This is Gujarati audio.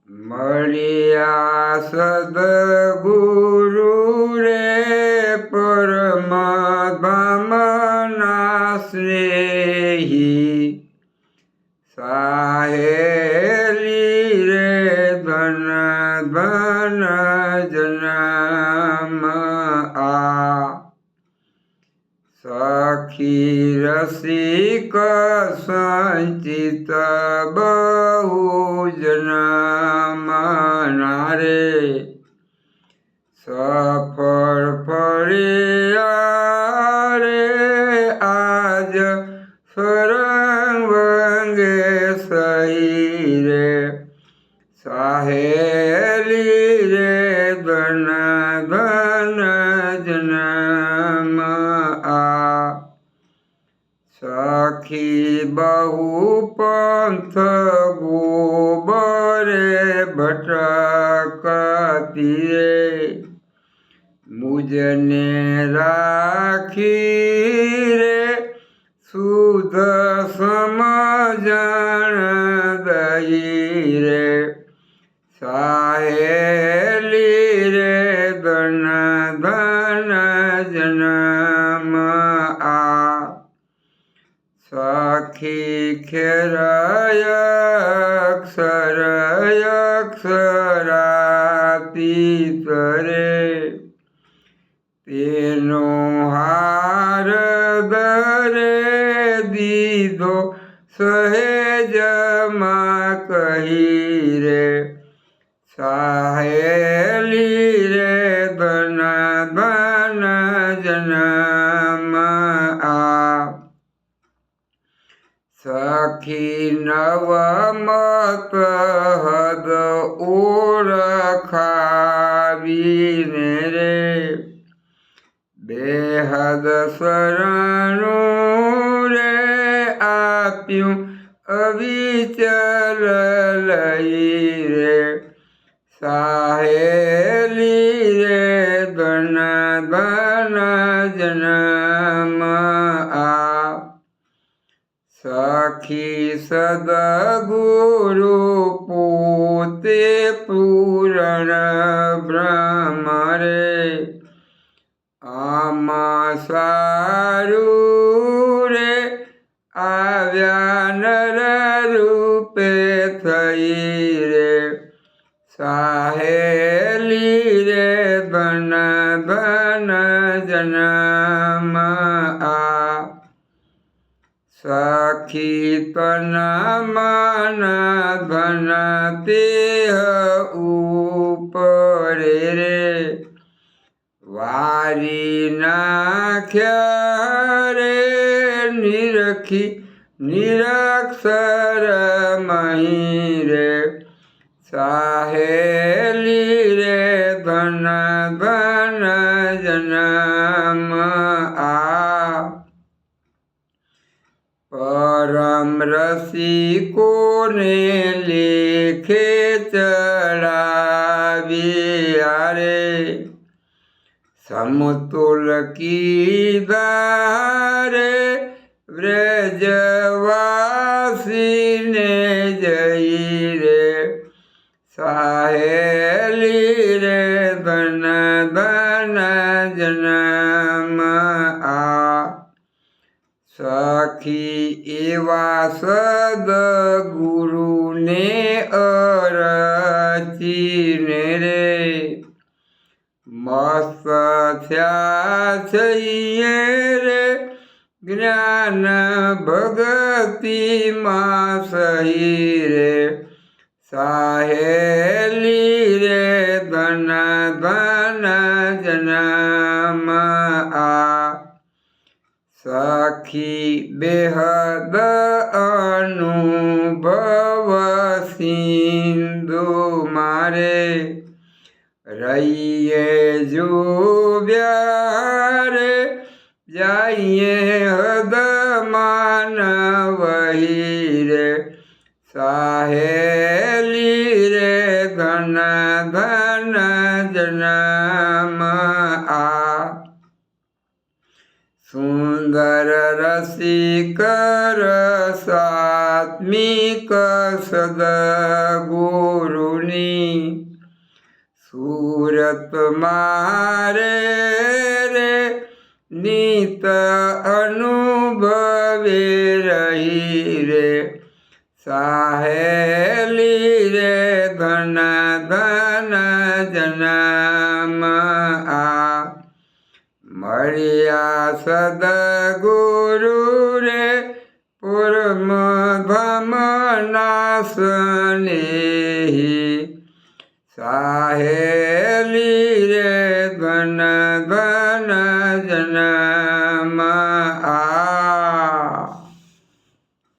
મળ્યા સદગુરુ રે પરમ ધામના સ્નેહી સાહેલી રે ધન ધન જન્મ આ સખી રસિક સંચિત બહુ જન્મના રે સફળ ફળ્યા રે આજ સરંગે સહી રે સાહેલી રે ધન ધન જન્મ આ સખી બહુ પંથ ગોબરે ભટકતી રે મુજને રાખી રે શુદ્ધ સમજણ દઈ રે સાહેલી રે ધન ધન જન્મ આ સખી ખેરય અક્ષરાતીત રે તેનો હાર દરે દીધો સહેજમાં કહી રે સાહેલી રે ધન ધન જન્મ આ સખી નવમત હદ ઓળખાવીને રે બેહદ શરણું રે આપ્યું અવિચલ લઈ રે સાહેલી રે ધન ધન જન્મ આ સખી સદગુરુ પોતે પૂરણ બ્રહ્મ રે આમાં સારું રે આવ્યા નર રૂપે થઈ રે સાહેલી રે ધન ધન જન્મ આ સખી તન મન ધન તેહ ઉપરે રે વારી નાખ્યા રે નિરખી નિરક્ષર મહી રે સાહેલી રે ધન ધન જન્મ આ પરમ રસિકોને લેખે ચડાવ્યા રે સમતુલ કીધા રે વ્રજવાસીને જઈ રે સાહેલી રે ધન ધન જન્મ આ સખી એવા સદગુરુને અરચીને રે મસ્ત થયા છીએ રે જ્ઞાન ભગતિમાં સહી રે સાહેલી રે ધન ધન જન્મ આ સખી બેહદ અનુભવ સિંધુ મારે રહીએ જોવ્યા રે જઈએ હદ માનવહી રે સાહેલી રે ધન ધન જન્મ આ સુંદર રસિક રસાત્મિક સદગુરુને નાની સુરત મારે રે નીત અનુભવે રહી રે સાહેલી રે ઘન ઘન જન્મ આ મળ્યા સદગુરુ રે પૂર્મ ભમના સ્નેહી સાહે